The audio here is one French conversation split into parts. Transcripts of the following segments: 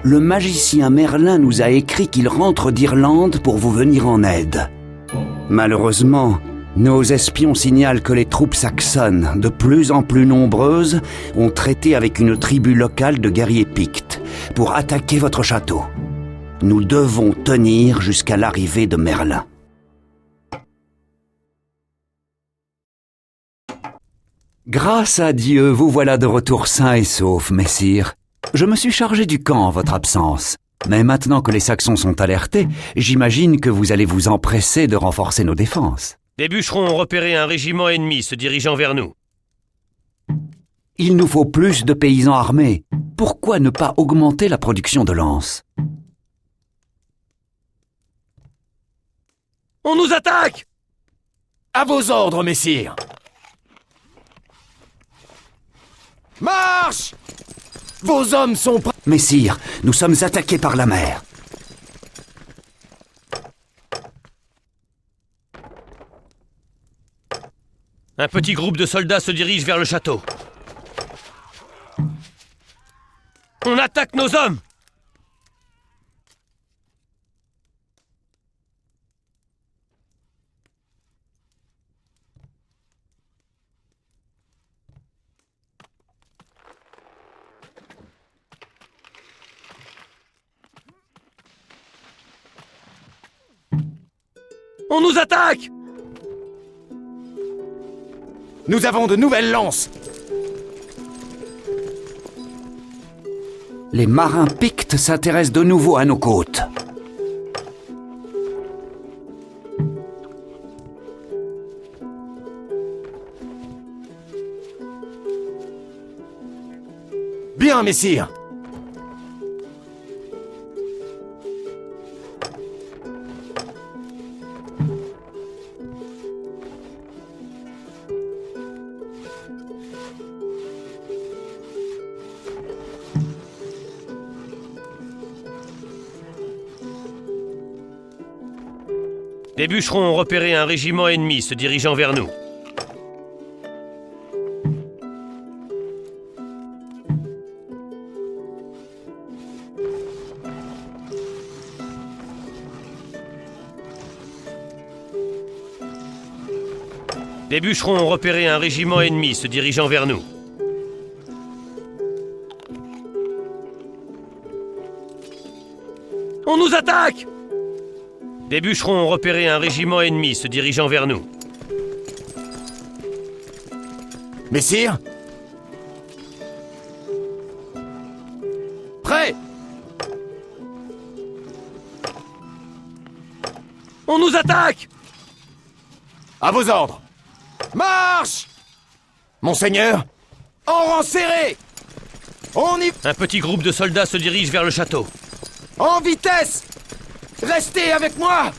Le magicien Merlin nous a écrit qu'il rentre d'Irlande pour vous venir en aide. Malheureusement, nos espions signalent que les troupes saxonnes, de plus en plus nombreuses, ont traité avec une tribu locale de guerriers pictes pour attaquer votre château. Nous devons tenir jusqu'à l'arrivée de Merlin. Grâce à Dieu, vous voilà de retour sain et sauf, messire. Je me suis chargé du camp en votre absence. Mais maintenant que les Saxons sont alertés, j'imagine que vous allez vous empresser de renforcer nos défenses. Des bûcherons ont repéré un régiment ennemi se dirigeant vers nous. Il nous faut plus de paysans armés. Pourquoi ne pas augmenter la production de lances? On nous attaque! À vos ordres, messire! Marche! Vos hommes sont prêts! Messire, nous sommes attaqués par la mer. Un petit groupe de soldats se dirige vers le château. On attaque nos hommes! On nous attaque! Nous avons de nouvelles lances! Les marins pictes s'intéressent de nouveau à nos côtes. Bien, messire! Des bûcherons ont repéré un régiment ennemi se dirigeant vers nous. Des bûcherons ont repéré un régiment ennemi se dirigeant vers nous. On nous attaque! Des bûcherons ont repéré un régiment ennemi se dirigeant vers nous. Messire? Prêt? On nous attaque! À vos ordres! Marche! Monseigneur, en rang serré! On y... Un petit groupe de soldats se dirige vers le château. En vitesse! Restez avec moi!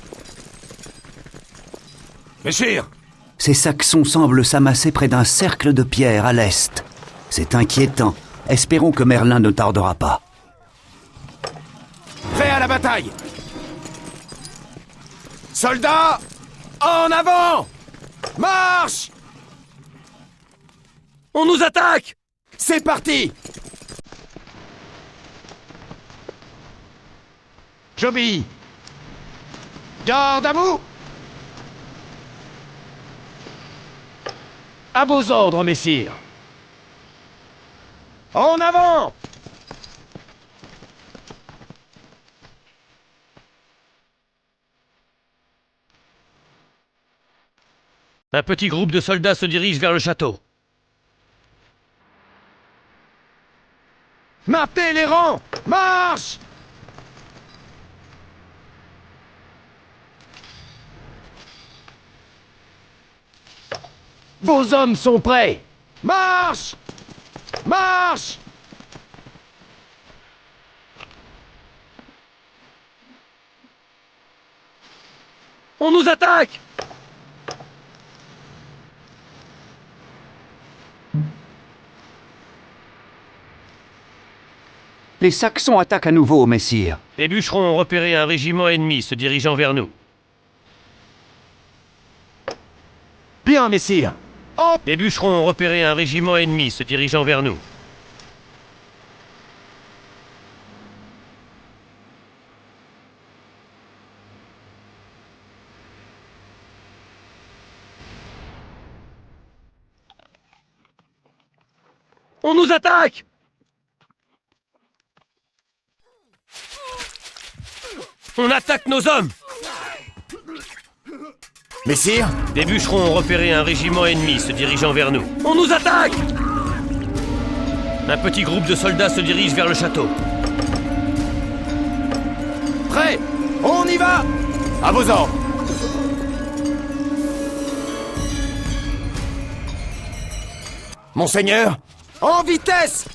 Messire! Ces Saxons semblent s'amasser près d'un cercle de pierre à l'est. C'est inquiétant. Espérons que Merlin ne tardera pas. Prêt à la bataille! Soldats, en avant! Marche! On nous attaque! C'est parti! J'obéis! Garde à vous! À vos ordres, messire! En avant! Un petit groupe de soldats se dirige vers le château. Marquez les rangs! Marche! Vos hommes sont prêts! Marche! Marche! On nous attaque! Les Saxons attaquent à nouveau, messire. Les bûcherons ont repéré un régiment ennemi se dirigeant vers nous. Bien, messire! Oh! Les bûcherons ont repéré un régiment ennemi se dirigeant vers nous. On nous attaque! On attaque nos hommes! Messire? Des bûcherons ont repéré un régiment ennemi se dirigeant vers nous. On nous attaque! Un petit groupe de soldats se dirige vers le château. Prêt! On y va! À vos ordres! Monseigneur! En vitesse!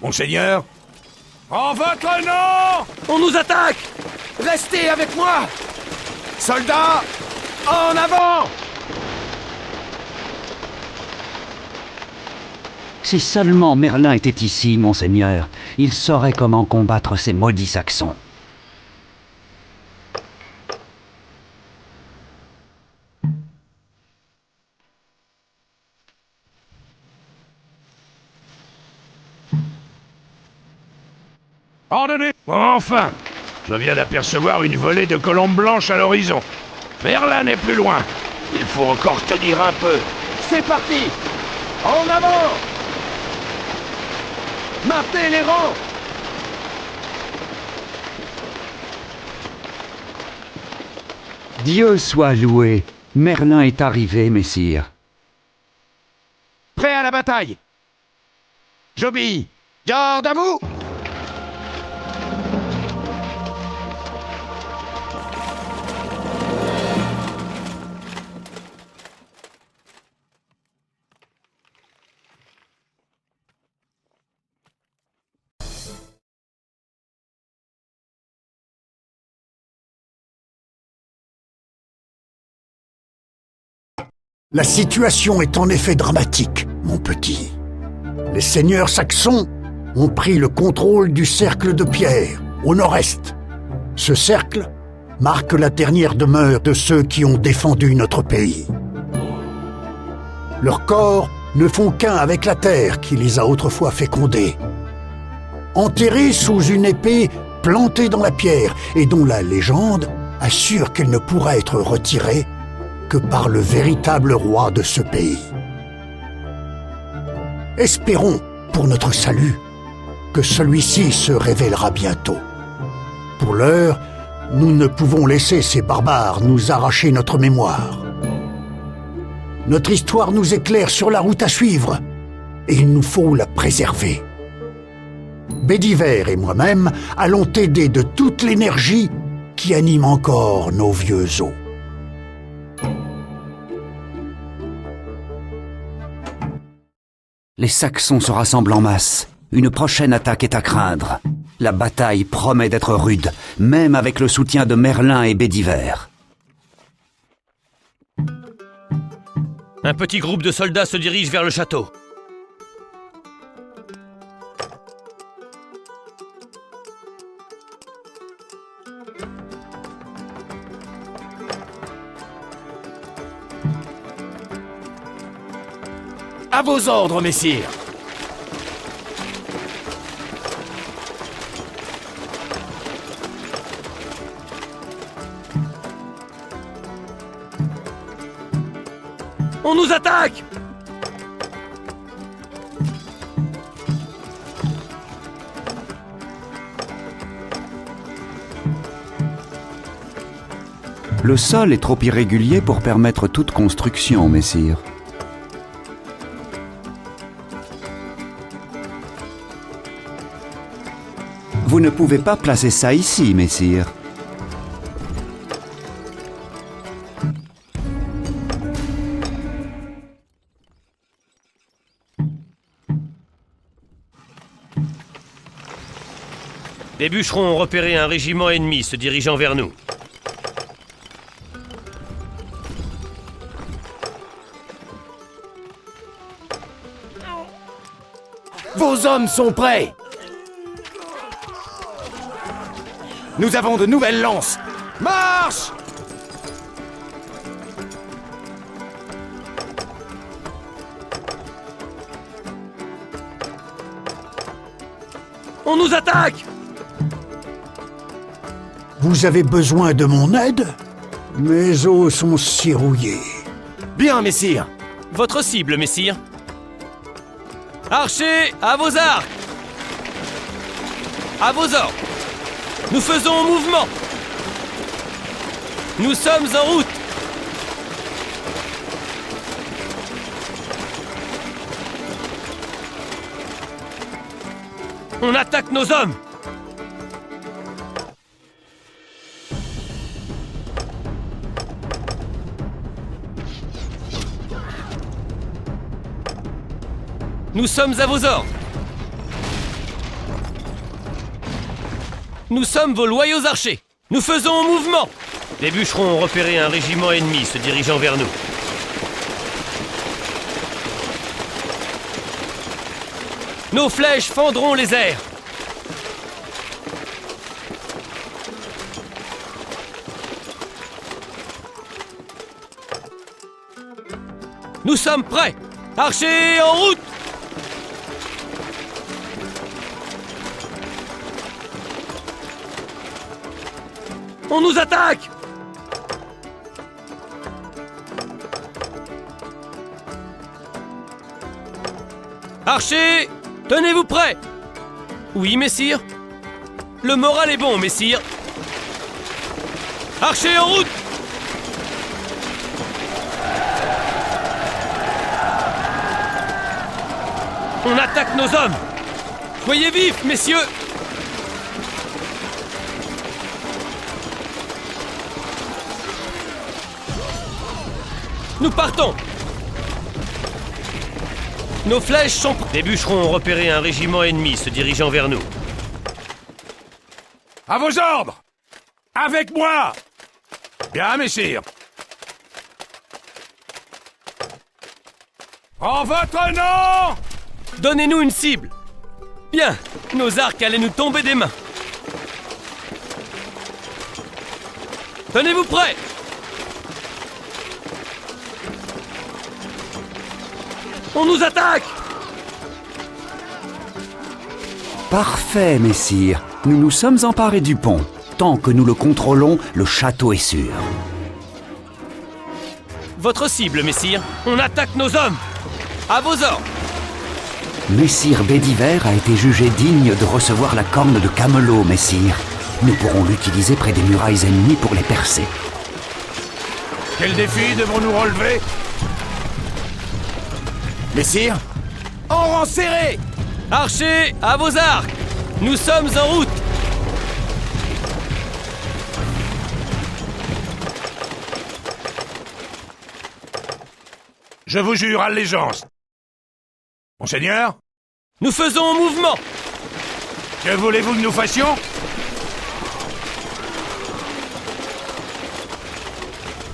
Monseigneur! En votre nom! On nous attaque! Restez avec moi! Soldats! En avant! Si seulement Merlin était ici, monseigneur, il saurait comment combattre ces maudits Saxons. Ordonnez. Enfin! Je viens d'apercevoir une volée de colombes blanches à l'horizon. Merlin n'est plus loin. Il faut encore tenir un peu. C'est parti! En avant! Maintenez les rangs! Dieu soit loué, Merlin est arrivé, messire. Prêt à la bataille! J'obéis! Garde à vous! La situation est en effet dramatique, mon petit. Les seigneurs saxons ont pris le contrôle du cercle de pierre, au nord-est. Ce cercle marque la dernière demeure de ceux qui ont défendu notre pays. Leurs corps ne font qu'un avec la terre qui les a autrefois fécondés. Enterrés sous une épée plantée dans la pierre et dont la légende assure qu'elle ne pourra être retirée que par le véritable roi de ce pays. Espérons, pour notre salut, que celui-ci se révélera bientôt. Pour l'heure, nous ne pouvons laisser ces barbares nous arracher notre mémoire. Notre histoire nous éclaire sur la route à suivre, et il nous faut la préserver. Bédiver et moi-même allons t'aider de toute l'énergie qui anime encore nos vieux os. Les Saxons se rassemblent en masse. Une prochaine attaque est à craindre. La bataille promet d'être rude, même avec le soutien de Merlin et Bédiver. Un petit groupe de soldats se dirige vers le château. À vos ordres, messire! On nous attaque! Le sol est trop irrégulier pour permettre toute construction, messire. Vous ne pouvez pas placer ça ici, messire. Des bûcherons ont repéré un régiment ennemi se dirigeant vers nous. Vos hommes sont prêts! Nous avons de nouvelles lances! Marche! On nous attaque! Vous avez besoin de mon aide? Mes os sont si rouillés. Bien, messire. Votre cible, messire. Archers, à vos arcs. À vos ordres. Nous faisons mouvement. Nous sommes en route. On attaque nos hommes. Nous sommes à vos ordres. Nous sommes vos loyaux archers. Nous faisons mouvement. Les bûcherons ont repéré un régiment ennemi se dirigeant vers nous. Nos flèches fendront les airs. Nous sommes prêts. Archers en route. On nous attaque! Archers, tenez-vous prêts! Oui, messire. Le moral est bon, messire. Archers en route! On attaque nos hommes! Soyez vifs, messieurs! Nous partons! Nos flèches sont... Les bûcherons ont repéré un régiment ennemi se dirigeant vers nous. À vos ordres! Avec moi! Bien, messire. En votre nom! Donnez-nous une cible! Bien, nos arcs allaient nous tomber des mains. Tenez-vous prêts! On nous attaque! Parfait, messire. Nous nous sommes emparés du pont. Tant que nous le contrôlons, le château est sûr. Votre cible, messire. On attaque nos hommes. À vos ordres. Messire Bédiver a été jugé digne de recevoir la corne de Camelot, messire. Nous pourrons l'utiliser près des murailles ennemies pour les percer. Quel défi devrons-nous relever? Messire, en rang serré! Archers, à vos arcs. Nous sommes en route. Je vous jure allégeance. Monseigneur, Nous faisons mouvement. que voulez-vous que nous fassions?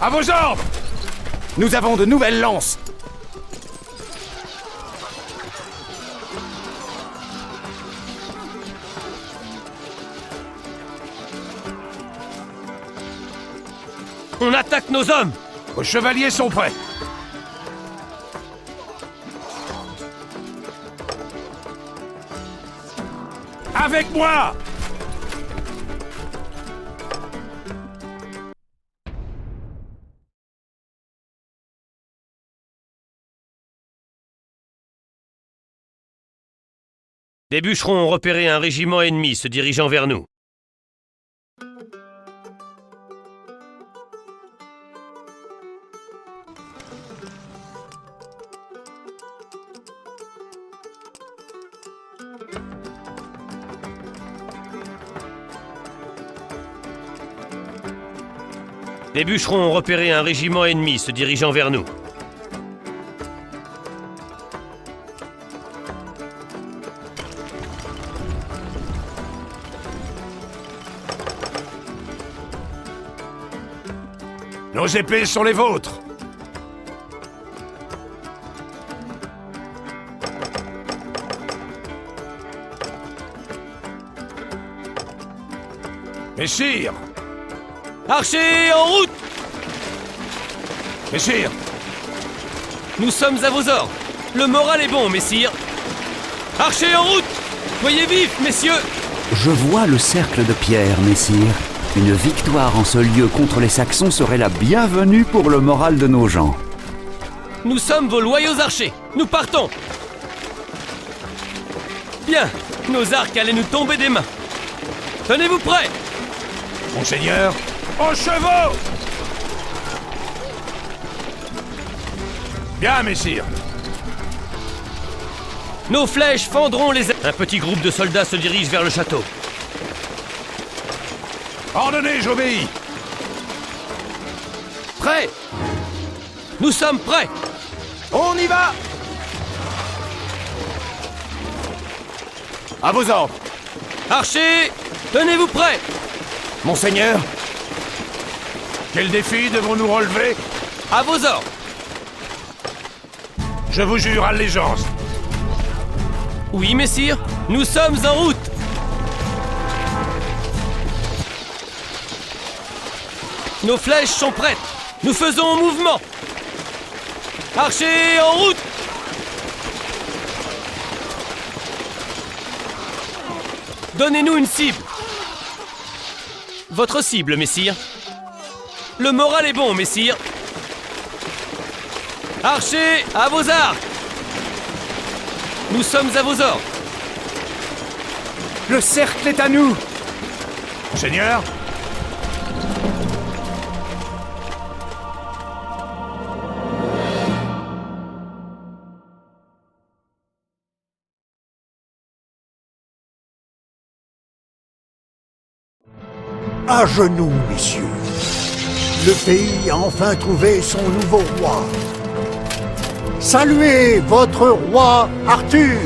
À vos ordres! Nous avons de nouvelles lances! On attaque nos hommes. Vos chevaliers sont prêts. Avec moi! Les bûcherons ont repéré un régiment ennemi se dirigeant vers nous. Les bûcherons ont repéré un régiment ennemi se dirigeant vers nous. Nos épées sont les vôtres. Messire! Archers, en route! Messire! Nous sommes à vos ordres. Le moral est bon, messire. Archers, en route! Soyez vifs, messieurs! Je vois le cercle de pierre, messire. Une victoire en ce lieu contre les Saxons serait la bienvenue pour le moral de nos gens. Nous sommes vos loyaux archers. Nous partons. Bien. Nos arcs allaient nous tomber des mains. Tenez-vous prêts. Monseigneur, aux chevaux! Bien, messire. Nos flèches fendront les... Un petit groupe de soldats se dirige vers le château. Ordonnez, j'obéis. Prêts. Nous sommes prêts. On y va! À vos ordres! Archers, tenez-vous prêts. Monseigneur! Quel défi devons-nous relever? À vos ordres. Je vous jure allégeance. Oui, messire. Nous sommes en route. Nos flèches sont prêtes. Nous faisons un mouvement. Archers, en route. Donnez-nous une cible. Votre cible, messire. Le moral est bon, messire. Archers, à vos arcs. Nous sommes à vos ordres. Le cercle est à nous! Monseigneur? À genoux, messieurs. Le pays a enfin trouvé son nouveau roi. Saluez votre roi Arthur!